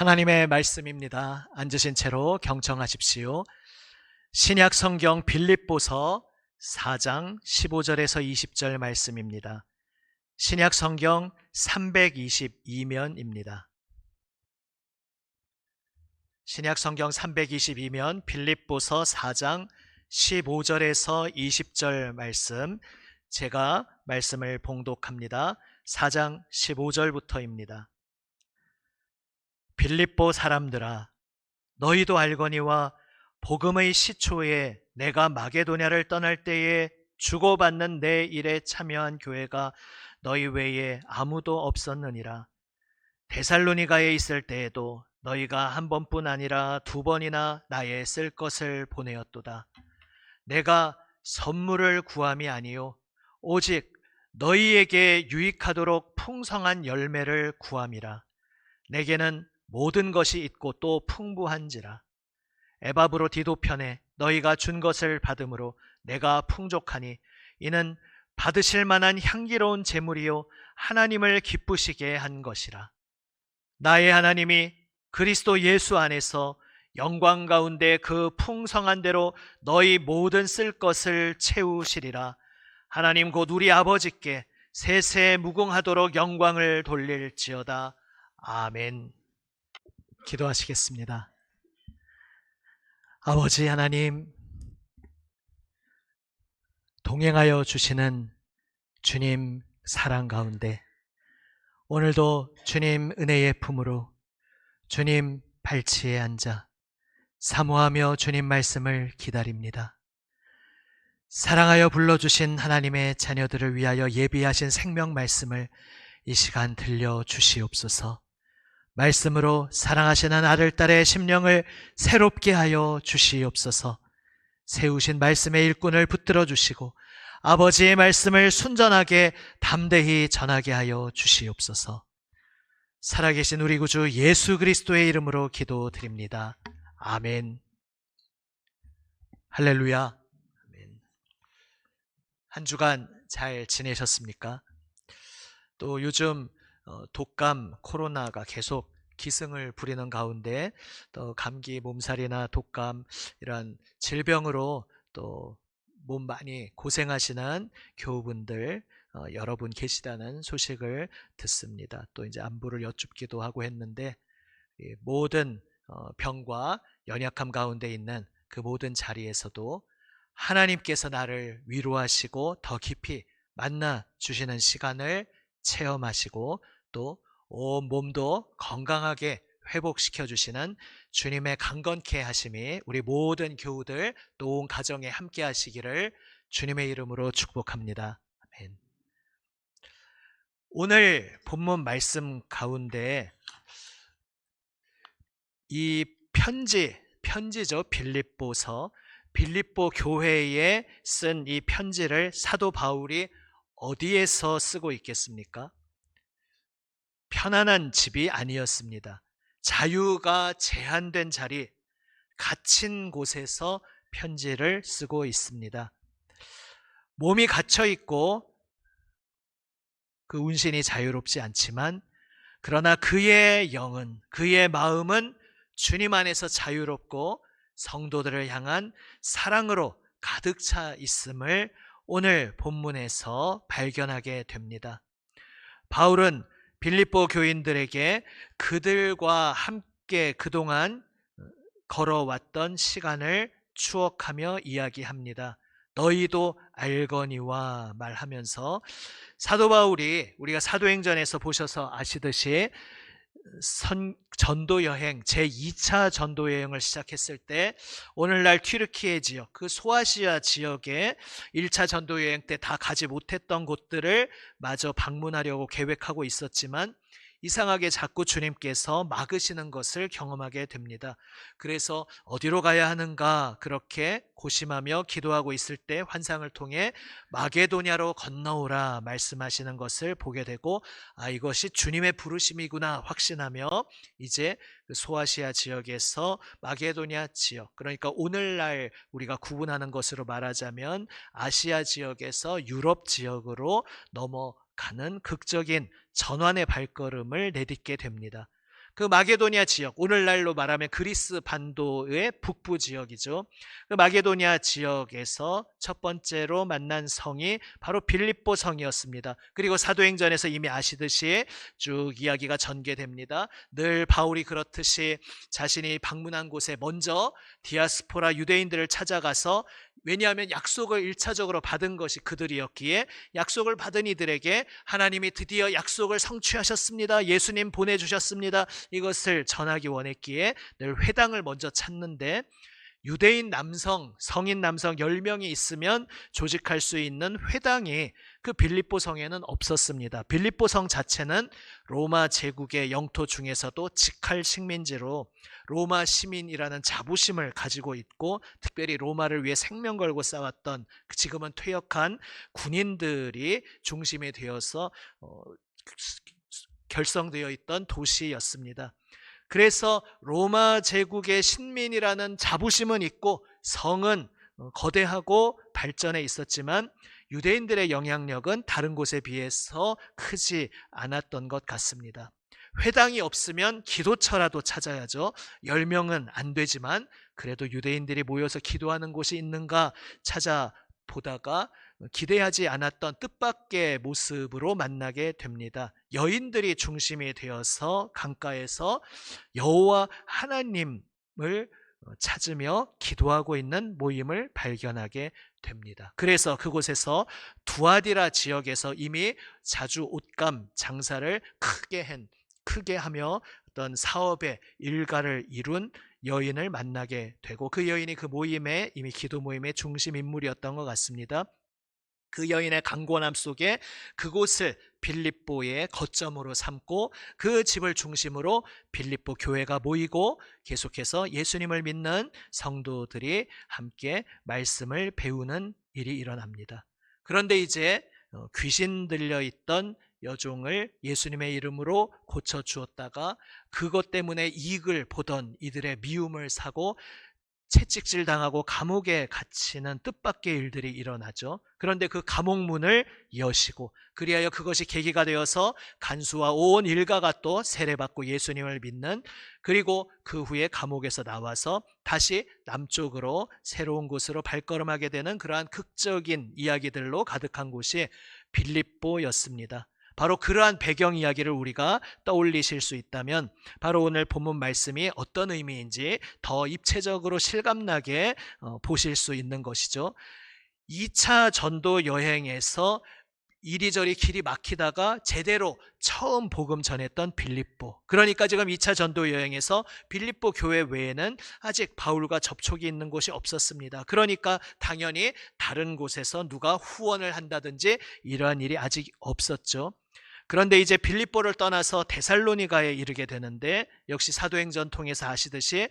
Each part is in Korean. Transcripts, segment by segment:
하나님의 말씀입니다. 앉으신 채로 경청하십시오. 신약 성경 빌립보서 4장 15절에서 20절 말씀입니다. 신약 성경 322면입니다. 신약 성경 322면 빌립보서 4장 15절에서 20절 말씀, 제가 말씀을 봉독합니다. 4장 15절부터입니다. 빌립보 사람들아, 너희도 알거니와 복음의 시초에 내가 마게도냐를 떠날 때에 주고받는 내 일에 참여한 교회가 너희 외에 아무도 없었느니라. 데살로니가에 있을 때에도 너희가 한 번뿐 아니라 두 번이나 나의 쓸 것을 보내었도다. 내가 선물을 구함이 아니요 오직 너희에게 유익하도록 풍성한 열매를 구함이라. 내게는 모든 것이 있고 또 풍부한지라. 에바브로디도 편에 너희가 준 것을 받음으로 내가 풍족하니 이는 받으실 만한 향기로운 제물이요 하나님을 기쁘시게 한 것이라. 나의 하나님이 그리스도 예수 안에서 영광 가운데 그 풍성한 대로 너희 모든 쓸 것을 채우시리라. 하나님 곧 우리 아버지께 세세 무궁하도록 영광을 돌릴지어다. 아멘. 기도하시겠습니다. 아버지 하나님, 동행하여 주시는 주님 사랑 가운데 오늘도 주님 은혜의 품으로 주님 발치에 앉아 사모하며 주님 말씀을 기다립니다. 사랑하여 불러주신 하나님의 자녀들을 위하여 예비하신 생명 말씀을 이 시간 들려주시옵소서. 말씀으로 사랑하시는 아들, 딸의 심령을 새롭게 하여 주시옵소서. 세우신 말씀의 일꾼을 붙들어 주시고 아버지의 말씀을 순전하게 담대히 전하게 하여 주시옵소서. 살아계신 우리 구주 예수 그리스도의 이름으로 기도드립니다. 아멘. 할렐루야. 아멘. 한 주간 잘 지내셨습니까? 또 요즘 독감, 코로나가 계속 기승을 부리는 가운데 또 감기, 몸살이나 독감 이런 질병으로 또 몸 많이 고생하시는 교우분들 여러분 계시다는 소식을 듣습니다. 또 이제 안부를 여쭙기도 하고 했는데 모든 병과 연약함 가운데 있는 그 모든 자리에서도 하나님께서 나를 위로하시고 더 깊이 만나 주시는 시간을 체험하시고 또 온 몸도 건강하게 회복시켜 주시는 주님의 강건케 하심이 우리 모든 교우들 또 온 가정에 함께 하시기를 주님의 이름으로 축복합니다. 아멘. 오늘 본문 말씀 가운데 이 편지죠. 빌립보 교회에 쓴 이 편지를 사도 바울이 어디에서 쓰고 있겠습니까? 편안한 집이 아니었습니다. 자유가 제한된 자리, 갇힌 곳에서 편지를 쓰고 있습니다. 몸이 갇혀 있고 그 운신이 자유롭지 않지만 그러나 그의 영은, 그의 마음은 주님 안에서 자유롭고 성도들을 향한 사랑으로 가득 차 있음을 오늘 본문에서 발견하게 됩니다. 바울은 빌립보 교인들에게 그들과 함께 그동안 걸어왔던 시간을 추억하며 이야기합니다. 너희도 알거니와 말하면서 사도 바울이 우리가 사도행전에서 보셔서 아시듯이 전도여행 제2차 전도여행을 시작했을 때 오늘날 튀르키예 지역, 그 소아시아 지역에 1차 전도여행 때 다 가지 못했던 곳들을 마저 방문하려고 계획하고 있었지만 이상하게 자꾸 주님께서 막으시는 것을 경험하게 됩니다. 그래서 어디로 가야 하는가 그렇게 고심하며 기도하고 있을 때 환상을 통해 마게도냐로 건너오라 말씀하시는 것을 보게 되고 이것이 주님의 부르심이구나 확신하며 이제 소아시아 지역에서 마게도냐 지역, 그러니까 오늘날 우리가 구분하는 것으로 말하자면 아시아 지역에서 유럽 지역으로 넘어가는 극적인 전환의 발걸음을 내딛게 됩니다. 그 마게도니아 지역, 오늘날로 말하면 그리스 반도의 북부 지역이죠. 그 마게도니아 지역에서 첫 번째로 만난 성이 바로 빌립보 성이었습니다. 그리고 사도행전에서 이미 아시듯이 쭉 이야기가 전개됩니다. 늘 바울이 그렇듯이 자신이 방문한 곳에 먼저 디아스포라 유대인들을 찾아가서, 왜냐하면 약속을 1차적으로 받은 것이 그들이었기에 약속을 받은 이들에게 하나님이 드디어 약속을 성취하셨습니다, 예수님 보내주셨습니다, 이것을 전하기 원했기에 늘 회당을 먼저 찾는데, 유대인 남성, 성인 남성 10명이 있으면 조직할 수 있는 회당이 그 빌립보 성에는 없었습니다. 빌립보 성 자체는 로마 제국의 영토 중에서도 직할 식민지로 로마 시민이라는 자부심을 가지고 있고, 특별히 로마를 위해 생명 걸고 싸웠던 지금은 퇴역한 군인들이 중심이 되어서 결성되어 있던 도시였습니다. 그래서 로마 제국의 신민이라는 자부심은 있고 성은 거대하고 발전해 있었지만 유대인들의 영향력은 다른 곳에 비해서 크지 않았던 것 같습니다. 회당이 없으면 기도처라도 찾아야죠. 10명은 안 되지만 그래도 유대인들이 모여서 기도하는 곳이 있는가 찾아보다가 기대하지 않았던 뜻밖의 모습으로 만나게 됩니다. 여인들이 중심이 되어서 강가에서 여호와 하나님을 찾으며 기도하고 있는 모임을 발견하게 됩니다. 그래서 그곳에서 두아디라 지역에서 이미 자주 옷감 장사를 크게 하며 어떤 사업의 일가를 이룬 여인을 만나게 되고, 그 여인이 그 모임에, 이미 기도 모임의 중심 인물이었던 것 같습니다. 그 여인의 강권함 속에 그곳을 빌립보의 거점으로 삼고 그 집을 중심으로 빌립보 교회가 모이고 계속해서 예수님을 믿는 성도들이 함께 말씀을 배우는 일이 일어납니다. 그런데 이제 귀신 들려있던 여종을 예수님의 이름으로 고쳐주었다가 그것 때문에 이익을 보던 이들의 미움을 사고 채찍질 당하고 감옥에 갇히는 뜻밖의 일들이 일어나죠. 그런데 그 감옥 문을 여시고, 그리하여 그것이 계기가 되어서 간수와 온 일가가 또 세례받고 예수님을 믿는, 그리고 그 후에 감옥에서 나와서 다시 남쪽으로 새로운 곳으로 발걸음하게 되는 그러한 극적인 이야기들로 가득한 곳이 빌립보였습니다. 바로 그러한 배경 이야기를 우리가 떠올리실 수 있다면 바로 오늘 본문 말씀이 어떤 의미인지 더 입체적으로 실감나게 보실 수 있는 것이죠. 2차 전도 여행에서 이리저리 길이 막히다가 제대로 처음 복음 전했던 빌립보, 그러니까 지금 2차 전도 여행에서 빌립보 교회 외에는 아직 바울과 접촉이 있는 곳이 없었습니다. 그러니까 당연히 다른 곳에서 누가 후원을 한다든지 이러한 일이 아직 없었죠. 그런데 이제 빌립보를 떠나서 데살로니가에 이르게 되는데, 역시 사도행전 통해서 아시듯이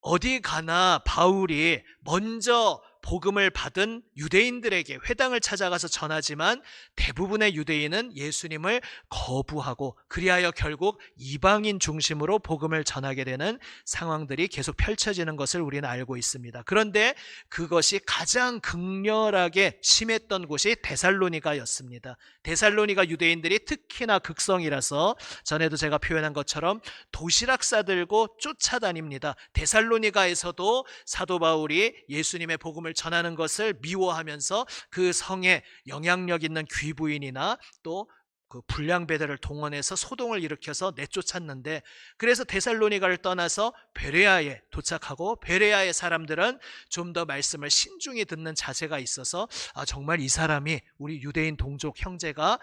어디 가나 바울이 먼저 복음을 받은 유대인들에게 회당을 찾아가서 전하지만 대부분의 유대인은 예수님을 거부하고, 그리하여 결국 이방인 중심으로 복음을 전하게 되는 상황들이 계속 펼쳐지는 것을 우리는 알고 있습니다. 그런데 그것이 가장 극렬하게 심했던 곳이 데살로니가였습니다. 데살로니가 유대인들이 특히나 극성이라서 전에도 제가 표현한 것처럼 도시락 싸들고 쫓아다닙니다. 데살로니가에서도 사도 바울이 예수님의 복음을 전하는 것을 미워하면서 그 성에 영향력 있는 귀부인이나 또 그 불량배들을 동원해서 소동을 일으켜서 내쫓았는데, 그래서 데살로니가를 떠나서 베레아에 도착하고 베레아의 사람들은 좀 더 말씀을 신중히 듣는 자세가 있어서 정말 이 사람이 우리 유대인 동족 형제가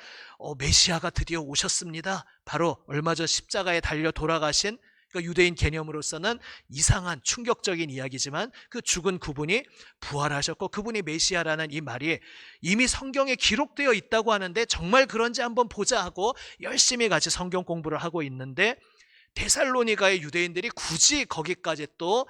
메시아가 드디어 오셨습니다, 바로 얼마 전 십자가에 달려 돌아가신, 그러니까 유대인 개념으로서는 이상한 충격적인 이야기지만 그 죽은 그분이 부활하셨고 그분이 메시아라는 이 말이 이미 성경에 기록되어 있다고 하는데 정말 그런지 한번 보자 하고 열심히 같이 성경 공부를 하고 있는데, 데살로니가의 유대인들이 굳이 거기까지 또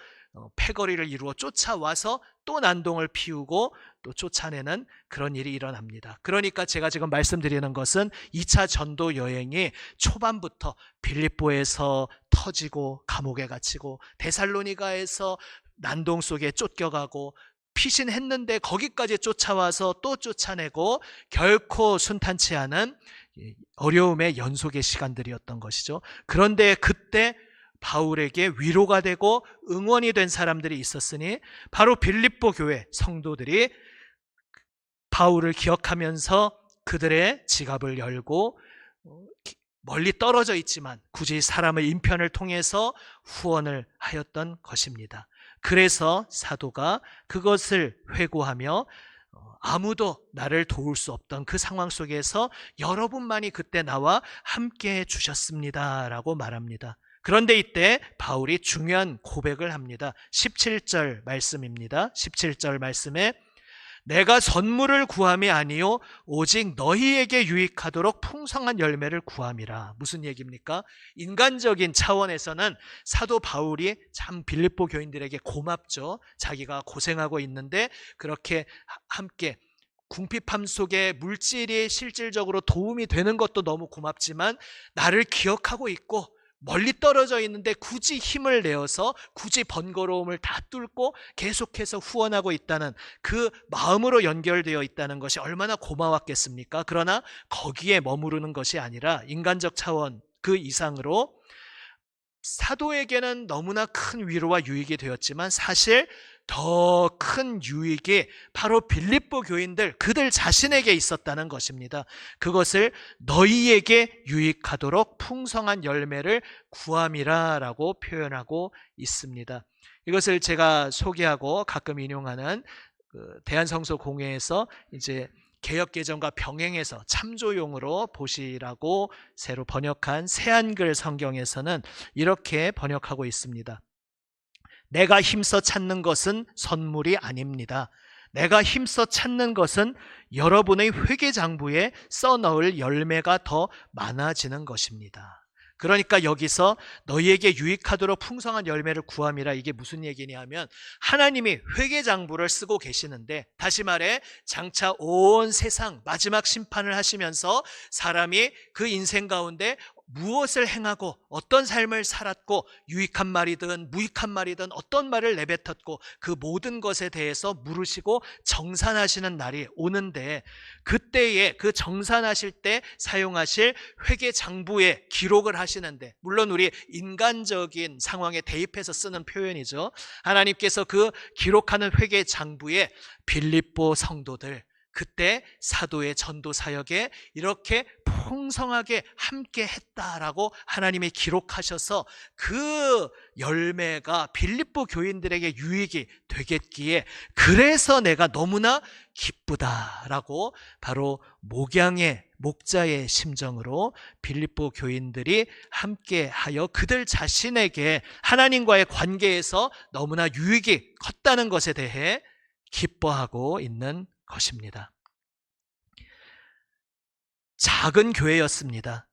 패거리를 이루어 쫓아와서 또 난동을 피우고 또 쫓아내는 그런 일이 일어납니다. 그러니까 제가 지금 말씀드리는 것은 2차 전도 여행이 초반부터 빌립보에서 터지고 감옥에 갇히고 데살로니가에서 난동 속에 쫓겨가고 피신했는데 거기까지 쫓아와서 또 쫓아내고 결코 순탄치 않은 어려움의 연속의 시간들이었던 것이죠. 그런데 그때 바울에게 위로가 되고 응원이 된 사람들이 있었으니 바로 빌립보 교회 성도들이 바울을 기억하면서 그들의 지갑을 열고 멀리 떨어져 있지만 굳이 사람의 인편을 통해서 후원을 하였던 것입니다. 그래서 사도가 그것을 회고하며 아무도 나를 도울 수 없던 그 상황 속에서 여러분만이 그때 나와 함께 해 주셨습니다 라고 말합니다. 그런데 이때 바울이 중요한 고백을 합니다. 17절 말씀입니다. 17절 말씀에 내가 선물을 구함이 아니요 오직 너희에게 유익하도록 풍성한 열매를 구함이라. 무슨 얘기입니까? 인간적인 차원에서는 사도 바울이 참 빌립보 교인들에게 고맙죠. 자기가 고생하고 있는데 그렇게 함께 궁핍함 속에 물질이 실질적으로 도움이 되는 것도 너무 고맙지만 나를 기억하고 있고 멀리 떨어져 있는데 굳이 힘을 내어서 굳이 번거로움을 다 뚫고 계속해서 후원하고 있다는 그 마음으로 연결되어 있다는 것이 얼마나 고마웠겠습니까? 그러나 거기에 머무르는 것이 아니라 인간적 차원 그 이상으로 사도에게는 너무나 큰 위로와 유익이 되었지만 사실 더 큰 유익이 바로 빌립보 교인들 그들 자신에게 있었다는 것입니다. 그것을 너희에게 유익하도록 풍성한 열매를 구함이라 라고 표현하고 있습니다. 이것을 제가 소개하고 가끔 인용하는 대한성서공회에서 이제 개역개정과 병행해서 참조용으로 보시라고 새로 번역한 새한글 성경에서는 이렇게 번역하고 있습니다. 내가 힘써 찾는 것은 선물이 아닙니다. 내가 힘써 찾는 것은 여러분의 회개장부에 써넣을 열매가 더 많아지는 것입니다. 그러니까 여기서 너희에게 유익하도록 풍성한 열매를 구함이라 이게 무슨 얘기냐 하면 하나님이 회개장부를 쓰고 계시는데 다시 말해 장차 온 세상 마지막 심판을 하시면서 사람이 그 인생 가운데 무엇을 행하고 어떤 삶을 살았고 유익한 말이든 무익한 말이든 어떤 말을 내뱉었고 그 모든 것에 대해서 물으시고 정산하시는 날이 오는데 그때에 그 정산하실 때 사용하실 회계장부에 기록을 하시는데 물론 우리 인간적인 상황에 대입해서 쓰는 표현이죠. 하나님께서 그 기록하는 회계장부에 빌립보 성도들 그때 사도의 전도 사역에 이렇게 풍성하게 함께 했다라고 하나님이 기록하셔서 그 열매가 빌립보 교인들에게 유익이 되겠기에 그래서 내가 너무나 기쁘다라고 바로 목자의 심정으로 빌립보 교인들이 함께하여 그들 자신에게 하나님과의 관계에서 너무나 유익이 컸다는 것에 대해 기뻐하고 있는 것입니다. 작은 교회였습니다.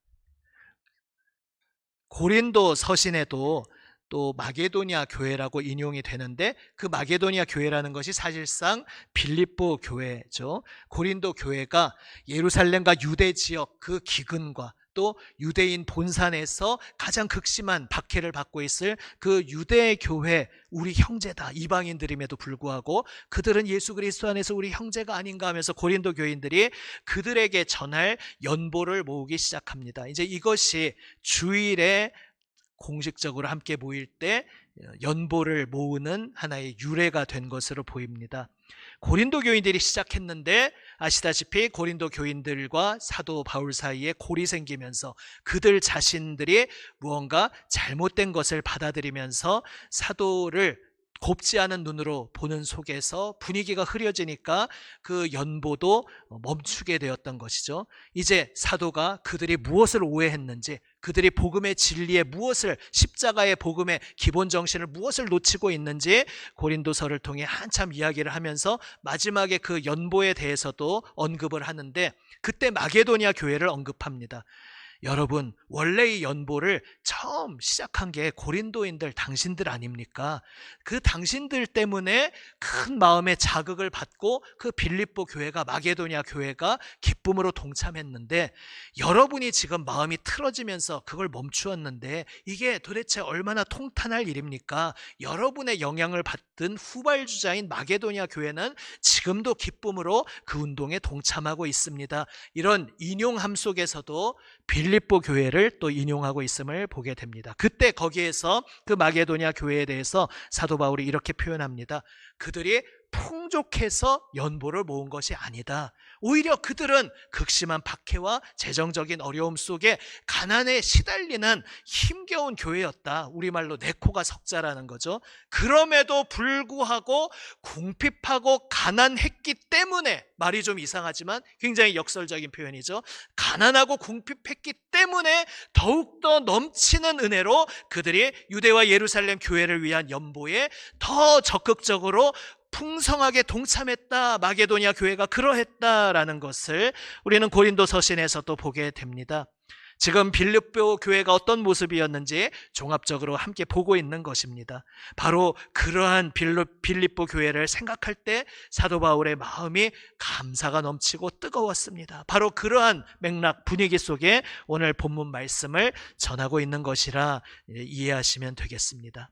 고린도 서신에도 또 마게도냐 교회라고 인용이 되는데 그 마게도냐 교회라는 것이 사실상 빌립보 교회죠. 고린도 교회가 예루살렘과 유대 지역 그 기근과 또 유대인 본산에서 가장 극심한 박해를 받고 있을 그 유대 교회 우리 형제다 이방인들임에도 불구하고 그들은 예수 그리스도 안에서 우리 형제가 아닌가 하면서 고린도 교인들이 그들에게 전할 연보를 모으기 시작합니다. 이제 이것이 주일에 공식적으로 함께 모일 때 연보를 모으는 하나의 유래가 된 것으로 보입니다. 고린도 교인들이 시작했는데 아시다시피 고린도 교인들과 사도 바울 사이에 골이 생기면서 그들 자신들이 무언가 잘못된 것을 받아들이면서 사도를 곱지 않은 눈으로 보는 속에서 분위기가 흐려지니까 그 연보도 멈추게 되었던 것이죠. 이제 사도가 그들이 무엇을 오해했는지 그들이 복음의 진리에 무엇을 십자가의 복음의 기본 정신을 무엇을 놓치고 있는지 고린도서를 통해 한참 이야기를 하면서 마지막에 그 연보에 대해서도 언급을 하는데 그때 마게도냐 교회를 언급합니다. 여러분, 원래 이 연보를 처음 시작한 게 고린도인들, 당신들 아닙니까? 그 당신들 때문에 큰 마음의 자극을 받고 그 빌립보 교회가, 마게도냐 교회가 기쁨으로 동참했는데, 여러분이 지금 마음이 틀어지면서 그걸 멈추었는데 이게 도대체 얼마나 통탄할 일입니까? 여러분의 영향을 받던 후발주자인 마게도냐 교회는 지금도 기쁨으로 그 운동에 동참하고 있습니다. 이런 인용함 속에서도 빌립보 교회를 또 인용하고 있음을 보게 됩니다. 그때 거기에서 그 마게도냐 교회에 대해서 사도 바울이 이렇게 표현합니다. 그들이 풍족해서 연보를 모은 것이 아니다. 오히려 그들은 극심한 박해와 재정적인 어려움 속에 가난에 시달리는 힘겨운 교회였다. 우리말로 내 코가 석자라는 거죠. 그럼에도 불구하고 궁핍하고 가난했기 때문에, 말이 좀 이상하지만 굉장히 역설적인 표현이죠. 가난하고 궁핍했기 때문에 더욱더 넘치는 은혜로 그들이 유대와 예루살렘 교회를 위한 연보에 더 적극적으로 풍성하게 동참했다. 마게도냐 교회가 그러했다라는 것을 우리는 고린도 서신에서 또 보게 됩니다. 지금 빌립보 교회가 어떤 모습이었는지 종합적으로 함께 보고 있는 것입니다. 바로 그러한 빌립보 교회를 생각할 때 사도 바울의 마음이 감사가 넘치고 뜨거웠습니다. 바로 그러한 맥락 분위기 속에 오늘 본문 말씀을 전하고 있는 것이라 이해하시면 되겠습니다.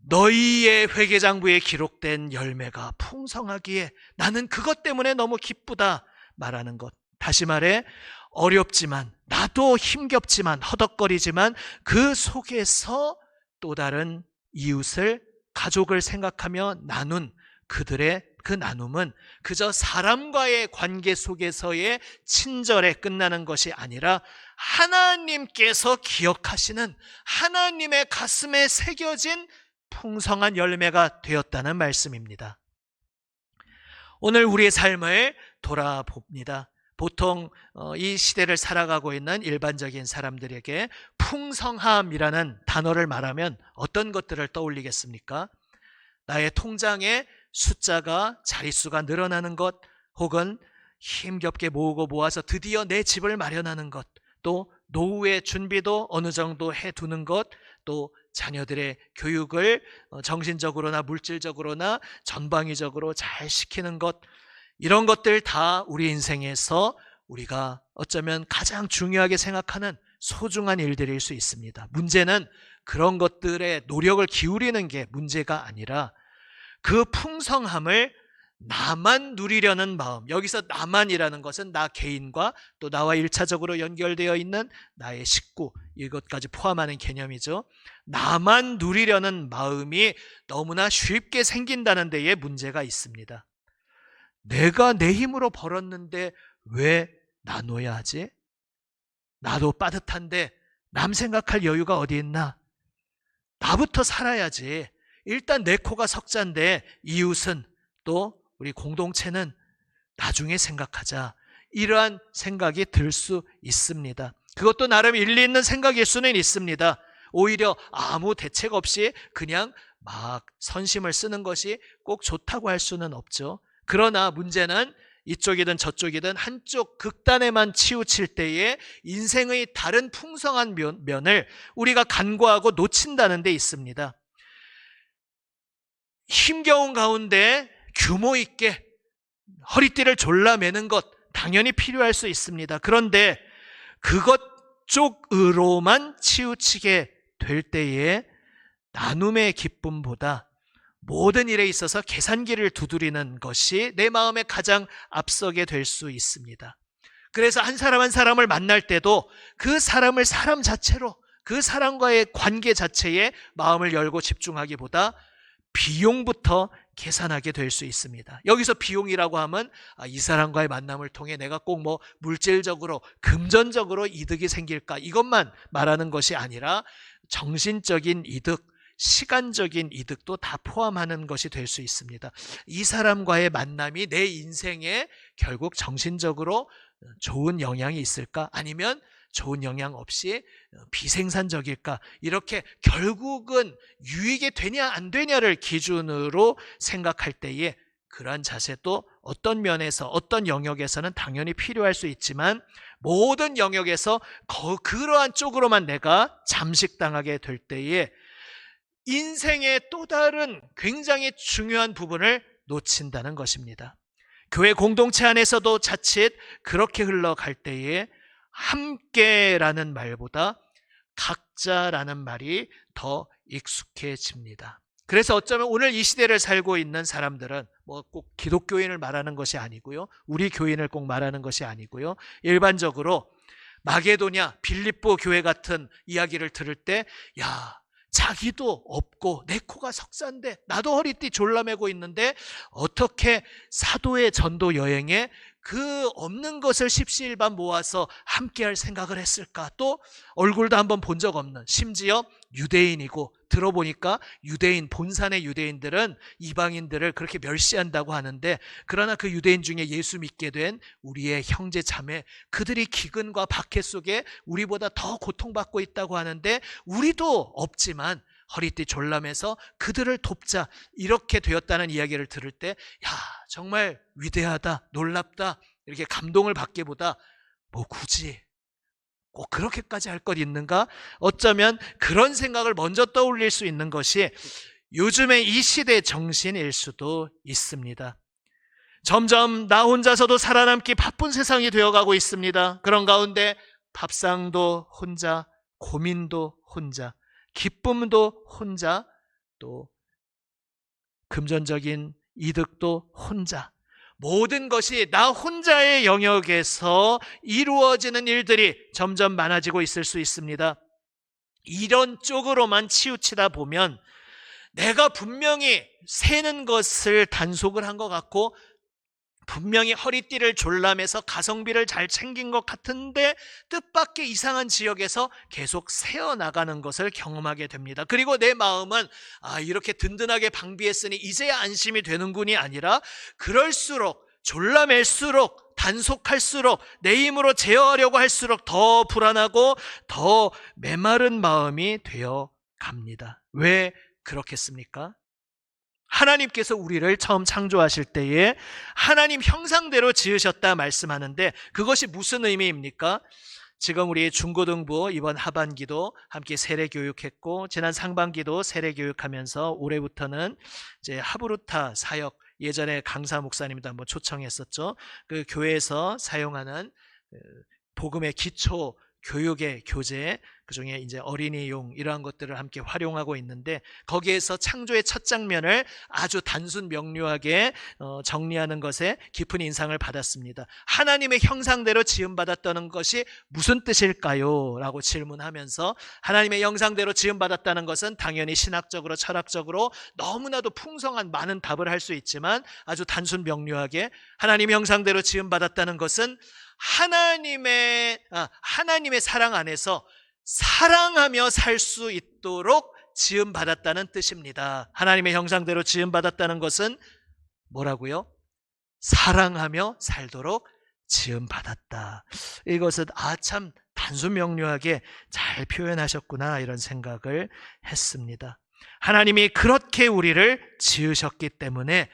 너희의 회개장부에 기록된 열매가 풍성하기에 나는 그것 때문에 너무 기쁘다 말하는 것. 다시 말해, 어렵지만, 나도 힘겹지만, 허덕거리지만 그 속에서 또 다른 이웃을, 가족을 생각하며 나눈 그들의 그 나눔은 그저 사람과의 관계 속에서의 친절에 끝나는 것이 아니라 하나님께서 기억하시는, 하나님의 가슴에 새겨진 풍성한 열매가 되었다는 말씀입니다. 오늘 우리의 삶을 돌아봅니다. 보통 이 시대를 살아가고 있는 일반적인 사람들에게 풍성함이라는 단어를 말하면 어떤 것들을 떠올리겠습니까? 나의 통장에 숫자가, 자릿수가 늘어나는 것, 혹은 힘겹게 모으고 모아서 드디어 내 집을 마련하는 것, 또 노후의 준비도 어느 정도 해두는 것, 또 자녀들의 교육을 정신적으로나 물질적으로나 전방위적으로 잘 시키는 것, 이런 것들 다 우리 인생에서 우리가 어쩌면 가장 중요하게 생각하는 소중한 일들일 수 있습니다. 문제는 그런 것들에 노력을 기울이는 게 문제가 아니라 그 풍성함을 나만 누리려는 마음, 여기서 나만이라는 것은 나 개인과 또 나와 1차적으로 연결되어 있는 나의 식구, 이것까지 포함하는 개념이죠. 나만 누리려는 마음이 너무나 쉽게 생긴다는 데에 문제가 있습니다. 내가 내 힘으로 벌었는데 왜 나눠야 하지? 나도 빠듯한데 남 생각할 여유가 어디 있나? 나부터 살아야지. 일단 내 코가 석자인데 이웃은, 또 우리 공동체는 나중에 생각하자. 이러한 생각이 들 수 있습니다. 그것도 나름 일리 있는 생각일 수는 있습니다. 오히려 아무 대책 없이 그냥 막 선심을 쓰는 것이 꼭 좋다고 할 수는 없죠. 그러나 문제는 이쪽이든 저쪽이든 한쪽 극단에만 치우칠 때에 인생의 다른 풍성한 면을 우리가 간과하고 놓친다는 데 있습니다. 힘겨운 가운데 규모 있게 허리띠를 졸라매는 것 당연히 필요할 수 있습니다. 그런데 그것 쪽으로만 치우치게 될 때에 나눔의 기쁨보다 모든 일에 있어서 계산기를 두드리는 것이 내 마음에 가장 앞서게 될 수 있습니다. 그래서 한 사람 한 사람을 만날 때도 그 사람을 사람 자체로, 그 사람과의 관계 자체에 마음을 열고 집중하기보다 비용부터 계산하게 될 수 있습니다. 여기서 비용이라고 하면 이 사람과의 만남을 통해 내가 꼭 뭐 물질적으로, 금전적으로 이득이 생길까, 이것만 말하는 것이 아니라 정신적인 이득, 시간적인 이득도 다 포함하는 것이 될 수 있습니다. 이 사람과의 만남이 내 인생에 결국 정신적으로 좋은 영향이 있을까? 아니면 좋은 영향 없이 비생산적일까? 이렇게 결국은 유익이 되냐 안 되냐를 기준으로 생각할 때에 그러한 자세도 어떤 면에서, 어떤 영역에서는 당연히 필요할 수 있지만 모든 영역에서 그러한 쪽으로만 내가 잠식당하게 될 때에 인생의 또 다른 굉장히 중요한 부분을 놓친다는 것입니다. 교회 공동체 안에서도 자칫 그렇게 흘러갈 때에 함께라는 말보다 각자라는 말이 더 익숙해집니다. 그래서 어쩌면 오늘 이 시대를 살고 있는 사람들은 뭐 꼭 기독교인을 말하는 것이 아니고요, 우리 교인을 꼭 말하는 것이 아니고요, 일반적으로 마게도냐, 빌립보 교회 같은 이야기를 들을 때, 야, 자기도 없고 내 코가 석사인데 나도 허리띠 졸라매고 있는데 어떻게 사도의 전도 여행에 그 없는 것을 십시일반 모아서 함께할 생각을 했을까? 또 얼굴도 한번 본 적 없는, 심지어 유대인이고, 들어보니까 유대인, 본산의 유대인들은 이방인들을 그렇게 멸시한다고 하는데, 그러나 그 유대인 중에 예수 믿게 된 우리의 형제 자매, 그들이 기근과 박해 속에 우리보다 더 고통받고 있다고 하는데 우리도 없지만 허리띠 졸라매서 그들을 돕자, 이렇게 되었다는 이야기를 들을 때, 야, 정말 위대하다, 놀랍다, 이렇게 감동을 받기보다 뭐 굳이 꼭 그렇게까지 할 것 있는가? 어쩌면 그런 생각을 먼저 떠올릴 수 있는 것이 요즘의 이 시대의 정신일 수도 있습니다. 점점 나 혼자서도 살아남기 바쁜 세상이 되어가고 있습니다. 그런 가운데 밥상도 혼자, 고민도 혼자, 기쁨도 혼자, 또 금전적인 이득도 혼자, 모든 것이 나 혼자의 영역에서 이루어지는 일들이 점점 많아지고 있을 수 있습니다. 이런 쪽으로만 치우치다 보면 내가 분명히 세는 것을 단속을 한 것 같고, 분명히 허리띠를 졸라매서 가성비를 잘 챙긴 것 같은데 뜻밖의 이상한 지역에서 계속 새어나가는 것을 경험하게 됩니다. 그리고 내 마음은 이렇게 든든하게 방비했으니 이제야 안심이 되는군이 아니라, 그럴수록, 졸라맬수록, 단속할수록, 내 힘으로 제어하려고 할수록 더 불안하고 더 메마른 마음이 되어 갑니다. 왜 그렇겠습니까? 하나님께서 우리를 처음 창조하실 때에 하나님 형상대로 지으셨다 말씀하는데, 그것이 무슨 의미입니까? 지금 우리 중고등부 이번 하반기도 함께 세례 교육했고, 지난 상반기도 세례 교육하면서 올해부터는 이제 하브루타 사역, 예전에 강사 목사님도 한번 초청했었죠. 그 교회에서 사용하는 복음의 기초 교육의 교재, 그중에 이제 어린이용 이러한 것들을 함께 활용하고 있는데, 거기에서 창조의 첫 장면을 아주 단순 명료하게 정리하는 것에 깊은 인상을 받았습니다. 하나님의 형상대로 지음받았다는 것이 무슨 뜻일까요? 라고 질문하면서, 하나님의 형상대로 지음받았다는 것은 당연히 신학적으로 철학적으로 너무나도 풍성한 많은 답을 할 수 있지만, 아주 단순 명료하게 하나님의 형상대로 지음받았다는 것은 하나님의 사랑 안에서 사랑하며 살 수 있도록 지음받았다는 뜻입니다. 하나님의 형상대로 지음받았다는 것은 뭐라고요? 사랑하며 살도록 지음받았다. 이것은 참 단순 명료하게 잘 표현하셨구나, 이런 생각을 했습니다. 하나님이 그렇게 우리를 지으셨기 때문에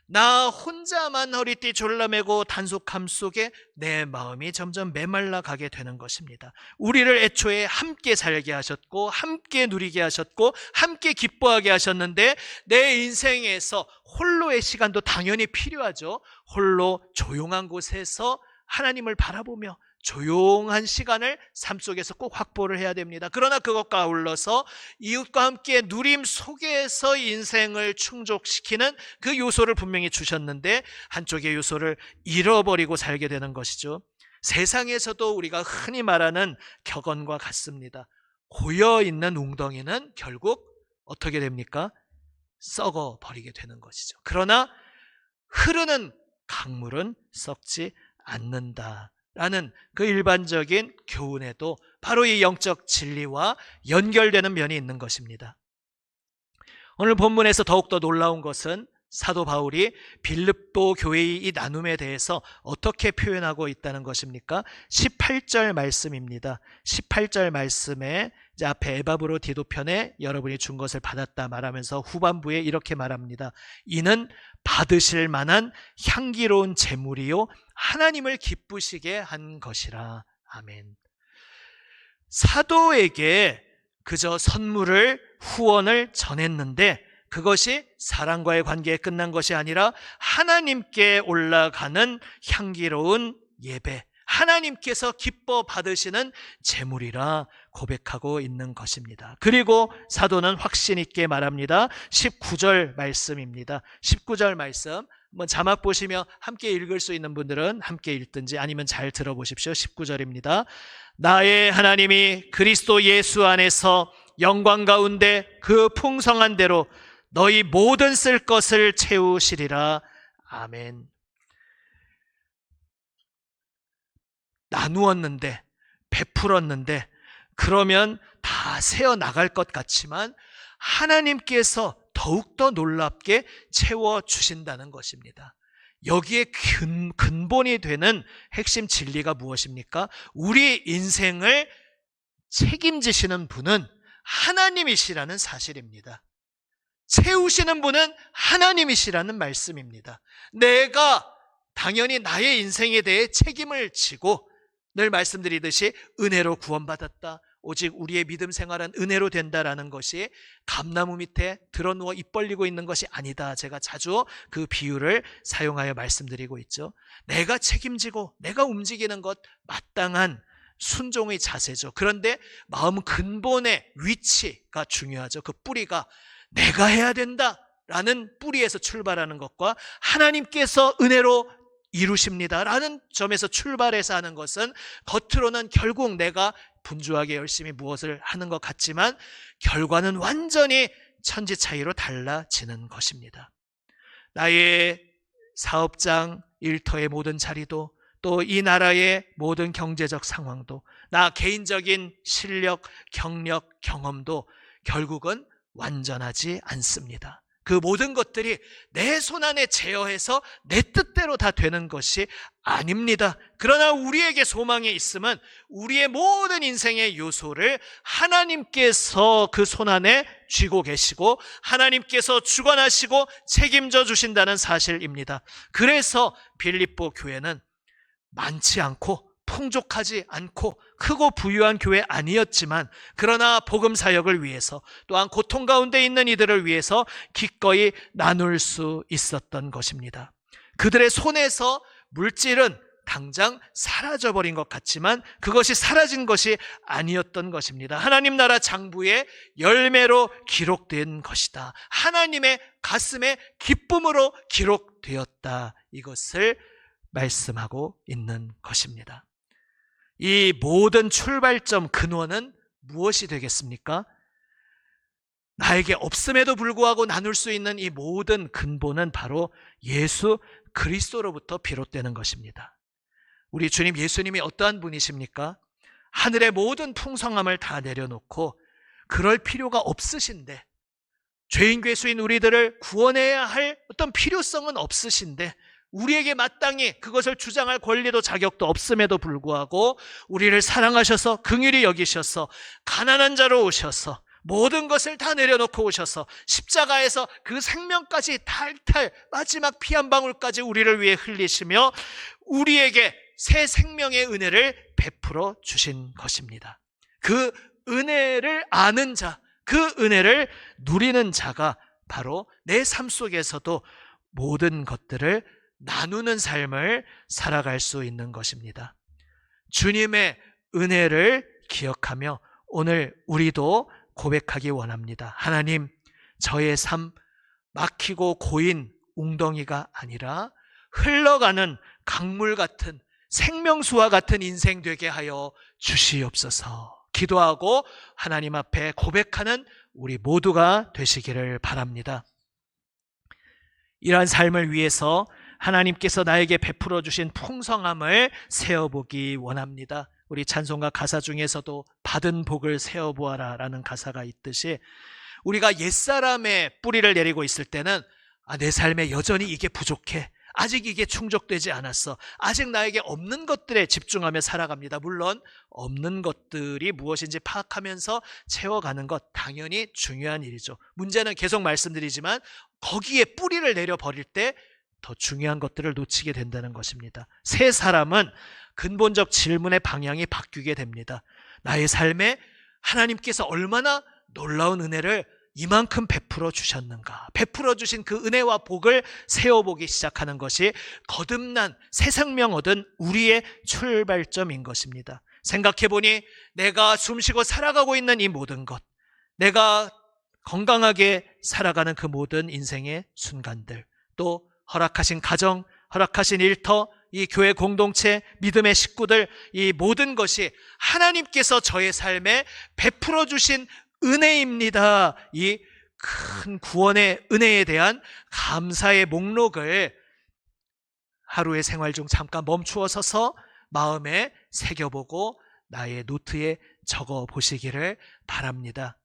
나 혼자만 허리띠 졸라매고 단속함 속에 내 마음이 점점 메말라 가게 되는 것입니다. 우리를 애초에 함께 살게 하셨고, 함께 누리게 하셨고, 함께 기뻐하게 하셨는데, 내 인생에서 홀로의 시간도 당연히 필요하죠. 홀로 조용한 곳에서 하나님을 바라보며 조용한 시간을 삶 속에서 꼭 확보를 해야 됩니다. 그러나 그것과 아울러서 이웃과 함께 누림 속에서 인생을 충족시키는 그 요소를 분명히 주셨는데, 한쪽의 요소를 잃어버리고 살게 되는 것이죠. 세상에서도 우리가 흔히 말하는 격언과 같습니다. 고여있는 웅덩이는 결국 어떻게 됩니까? 썩어버리게 되는 것이죠. 그러나 흐르는 강물은 썩지 않는다 라는 그 일반적인 교훈에도 바로 이 영적 진리와 연결되는 면이 있는 것입니다. 오늘 본문에서 더욱더 놀라운 것은 사도 바울이 빌립보 교회의 이 나눔에 대해서 어떻게 표현하고 있다는 것입니까? 18절 말씀입니다. 18절 말씀에 이제 앞에 에바브로 디도편에 여러분이 준 것을 받았다 말하면서 후반부에 이렇게 말합니다. 이는 받으실 만한 향기로운 제물이요 하나님을 기쁘시게 한 것이라. 아멘. 사도에게 그저 선물을, 후원을 전했는데 그것이 사랑과의 관계에 끝난 것이 아니라 하나님께 올라가는 향기로운 예배, 하나님께서 기뻐 받으시는 제물이라 고백하고 있는 것입니다. 그리고 사도는 확신 있게 말합니다. 19절 말씀입니다. 19절 말씀 한번 자막 보시며 함께 읽을 수 있는 분들은 함께 읽든지 아니면 잘 들어보십시오. 19절입니다. 나의 하나님이 그리스도 예수 안에서 영광 가운데 그 풍성한 대로 너희 모든 쓸 것을 채우시리라. 아멘. 나누었는데, 베풀었는데, 그러면 다 새어나갈 것 같지만 하나님께서 더욱더 놀랍게 채워주신다는 것입니다. 여기에 근본이 되는 핵심 진리가 무엇입니까? 우리 인생을 책임지시는 분은 하나님이시라는 사실입니다. 채우시는 분은 하나님이시라는 말씀입니다. 내가 당연히 나의 인생에 대해 책임을 지고 늘 말씀드리듯이 은혜로 구원받았다, 오직 우리의 믿음 생활은 은혜로 된다라는 것이 감나무 밑에 드러누워 입 벌리고 있는 것이 아니다. 제가 자주 그 비유를 사용하여 말씀드리고 있죠. 내가 책임지고 내가 움직이는 것 마땅한 순종의 자세죠. 그런데 마음 근본의 위치가 중요하죠. 그 뿌리가 내가 해야 된다라는 뿌리에서 출발하는 것과 하나님께서 은혜로 이루십니다라는 점에서 출발해서 하는 것은 겉으로는 결국 내가 분주하게 열심히 무엇을 하는 것 같지만 결과는 완전히 천지 차이로 달라지는 것입니다. 나의 사업장, 일터의 모든 자리도, 또 이 나라의 모든 경제적 상황도, 나 개인적인 실력, 경력, 경험도 결국은 완전하지 않습니다. 그 모든 것들이 내 손안에 제어해서 내 뜻대로 다 되는 것이 아닙니다. 그러나 우리에게 소망이 있으면 우리의 모든 인생의 요소를 하나님께서 그 손안에 쥐고 계시고 하나님께서 주관하시고 책임져 주신다는 사실입니다. 그래서 빌립보 교회는 많지 않고 풍족하지 않고 크고 부유한 교회 아니었지만 그러나 복음 사역을 위해서 또한 고통 가운데 있는 이들을 위해서 기꺼이 나눌 수 있었던 것입니다. 그들의 손에서 물질은 당장 사라져버린 것 같지만 그것이 사라진 것이 아니었던 것입니다. 하나님 나라 장부의 열매로 기록된 것이다. 하나님의 가슴에 기쁨으로 기록되었다. 이것을 말씀하고 있는 것입니다. 이 모든 출발점 근원은 무엇이 되겠습니까? 나에게 없음에도 불구하고 나눌 수 있는 이 모든 근본은 바로 예수 그리스도로부터 비롯되는 것입니다. 우리 주님 예수님이 어떠한 분이십니까? 하늘의 모든 풍성함을 다 내려놓고 그럴 필요가 없으신데, 죄인 괴수인 우리들을 구원해야 할 어떤 필요성은 없으신데 우리에게 마땅히 그것을 주장할 권리도 자격도 없음에도 불구하고 우리를 사랑하셔서 긍휼히 여기셔서 가난한 자로 오셔서 모든 것을 다 내려놓고 오셔서 십자가에서 그 생명까지 탈탈 마지막 피 한 방울까지 우리를 위해 흘리시며 우리에게 새 생명의 은혜를 베풀어 주신 것입니다. 그 은혜를 아는 자, 그 은혜를 누리는 자가 바로 내 삶 속에서도 모든 것들을 나누는 삶을 살아갈 수 있는 것입니다. 주님의 은혜를 기억하며 오늘 우리도 고백하기 원합니다. 하나님, 저의 삶 막히고 고인 웅덩이가 아니라 흘러가는 강물 같은 생명수와 같은 인생 되게 하여 주시옵소서. 기도하고 하나님 앞에 고백하는 우리 모두가 되시기를 바랍니다. 이러한 삶을 위해서 하나님께서 나에게 베풀어 주신 풍성함을 세어보기 원합니다. 우리 찬송가 가사 중에서도 받은 복을 세어보아라 라는 가사가 있듯이 우리가 옛사람의 뿌리를 내리고 있을 때는 내 삶에 여전히 이게 부족해, 아직 이게 충족되지 않았어, 아직 나에게 없는 것들에 집중하며 살아갑니다. 물론 없는 것들이 무엇인지 파악하면서 채워가는 것 당연히 중요한 일이죠. 문제는 계속 말씀드리지만 거기에 뿌리를 내려버릴 때 더 중요한 것들을 놓치게 된다는 것입니다. 새 사람은 근본적 질문의 방향이 바뀌게 됩니다. 나의 삶에 하나님께서 얼마나 놀라운 은혜를 이만큼 베풀어 주셨는가. 베풀어 주신 그 은혜와 복을 세어보기 시작하는 것이 거듭난 새 생명 얻은 우리의 출발점인 것입니다. 생각해보니 내가 숨쉬고 살아가고 있는 이 모든 것, 내가 건강하게 살아가는 그 모든 인생의 순간들, 또 허락하신 가정, 허락하신 일터, 이 교회 공동체, 믿음의 식구들, 이 모든 것이 하나님께서 저의 삶에 베풀어 주신 은혜입니다. 이 큰 구원의 은혜에 대한 감사의 목록을 하루의 생활 중 잠깐 멈추어 서서 마음에 새겨보고 나의 노트에 적어 보시기를 바랍니다.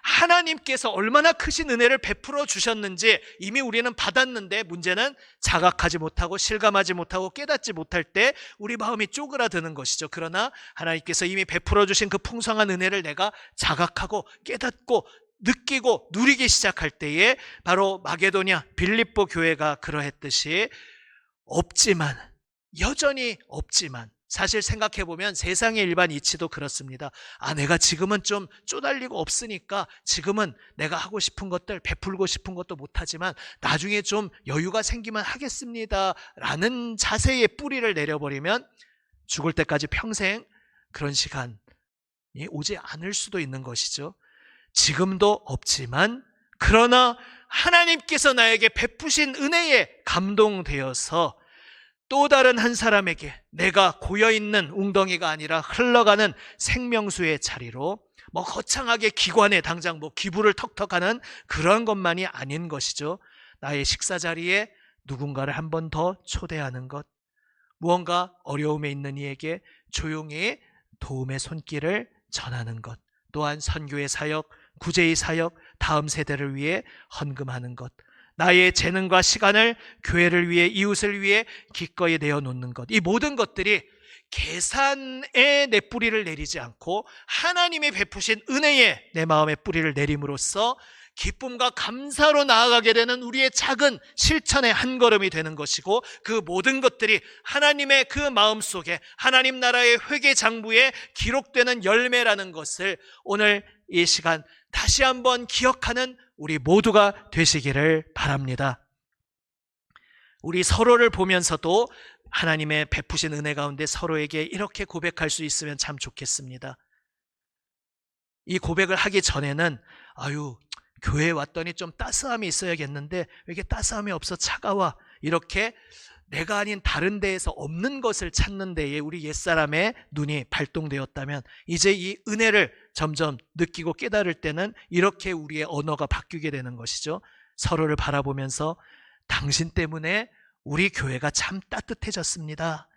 하나님께서 얼마나 크신 은혜를 베풀어 주셨는지 이미 우리는 받았는데, 문제는 자각하지 못하고 실감하지 못하고 깨닫지 못할 때 우리 마음이 쪼그라드는 것이죠. 그러나 하나님께서 이미 베풀어 주신 그 풍성한 은혜를 내가 자각하고 깨닫고 느끼고 누리기 시작할 때에 바로 마게도냐 빌립보 교회가 그러했듯이 없지만, 여전히 없지만, 사실 생각해보면 세상의 일반 이치도 그렇습니다. 내가 지금은 좀 쪼달리고 없으니까 지금은 내가 하고 싶은 것들, 베풀고 싶은 것도 못하지만 나중에 좀 여유가 생기면 하겠습니다 라는 자세의 뿌리를 내려버리면 죽을 때까지 평생 그런 시간이 오지 않을 수도 있는 것이죠. 지금도 없지만, 그러나 하나님께서 나에게 베푸신 은혜에 감동되어서 또 다른 한 사람에게 내가 고여있는 웅덩이가 아니라 흘러가는 생명수의 자리로, 거창하게 기관에 당장 기부를 턱턱하는 그런 것만이 아닌 것이죠. 나의 식사 자리에 누군가를 한 번 더 초대하는 것, 무언가 어려움에 있는 이에게 조용히 도움의 손길을 전하는 것, 또한 선교의 사역, 구제의 사역, 다음 세대를 위해 헌금하는 것, 나의 재능과 시간을 교회를 위해, 이웃을 위해 기꺼이 내어놓는 것, 이 모든 것들이 계산에 내 뿌리를 내리지 않고 하나님이 베푸신 은혜에 내 마음의 뿌리를 내림으로써 기쁨과 감사로 나아가게 되는 우리의 작은 실천의 한 걸음이 되는 것이고, 그 모든 것들이 하나님의 그 마음속에 하나님 나라의 회개 장부에 기록되는 열매라는 것을 오늘 이 시간 다시 한번 기억하는 우리 모두가 되시기를 바랍니다. 우리 서로를 보면서도 하나님의 베푸신 은혜 가운데 서로에게 이렇게 고백할 수 있으면 참 좋겠습니다. 이 고백을 하기 전에는 교회에 왔더니 좀 따스함이 있어야겠는데 왜 이렇게 따스함이 없어, 차가워, 이렇게 내가 아닌 다른 데에서 없는 것을 찾는 데에 우리 옛사람의 눈이 발동되었다면, 이제 이 은혜를 점점 느끼고 깨달을 때는 이렇게 우리의 언어가 바뀌게 되는 것이죠. 서로를 바라보면서 당신 때문에 우리 교회가 참 따뜻해졌습니다.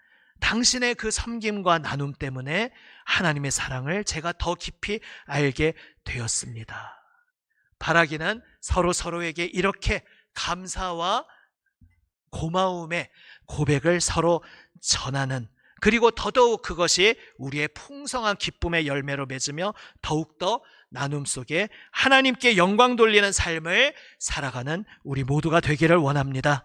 당신의 그 섬김과 나눔 때문에 하나님의 사랑을 제가 더 깊이 알게 되었습니다. 바라기는 서로에게 이렇게 감사와 고마움의 고백을 서로 전하는, 그리고 더더욱 그것이 우리의 풍성한 기쁨의 열매로 맺으며 더욱더 나눔 속에 하나님께 영광 돌리는 삶을 살아가는 우리 모두가 되기를 원합니다.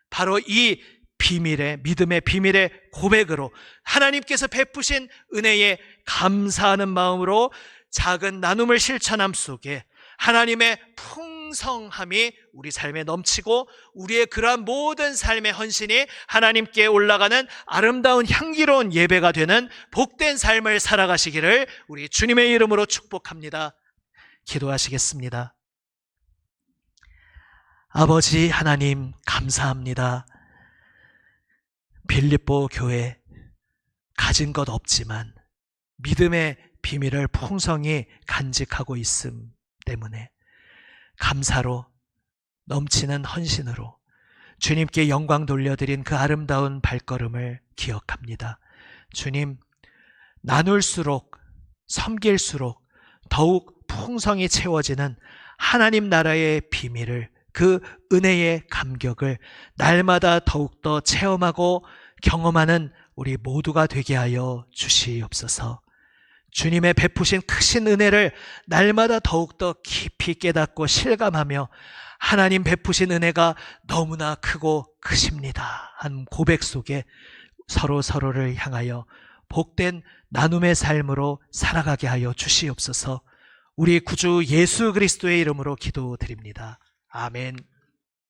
바로 이 비밀의, 믿음의 비밀의 고백으로 하나님께서 베푸신 은혜에 감사하는 마음으로 작은 나눔을 실천함 속에 하나님의 풍성함이 우리 삶에 넘치고, 우리의 그러한 모든 삶의 헌신이 하나님께 올라가는 아름다운 향기로운 예배가 되는 복된 삶을 살아가시기를 우리 주님의 이름으로 축복합니다. 기도하시겠습니다. 아버지 하나님, 감사합니다. 빌립보 교회 가진 것 없지만 믿음의 비밀을 풍성히 간직하고 있음 때문에 감사로, 넘치는 헌신으로 주님께 영광 돌려드린 그 아름다운 발걸음을 기억합니다. 주님, 나눌수록, 섬길수록 더욱 풍성히 채워지는 하나님 나라의 비밀을, 그 은혜의 감격을 날마다 더욱더 체험하고 경험하는 우리 모두가 되게 하여 주시옵소서. 주님의 베푸신 크신 은혜를 날마다 더욱더 깊이 깨닫고 실감하며 하나님 베푸신 은혜가 너무나 크고 크십니다 한 고백 속에 서로를 향하여 복된 나눔의 삶으로 살아가게 하여 주시옵소서. 우리 구주 예수 그리스도의 이름으로 기도드립니다. 아멘.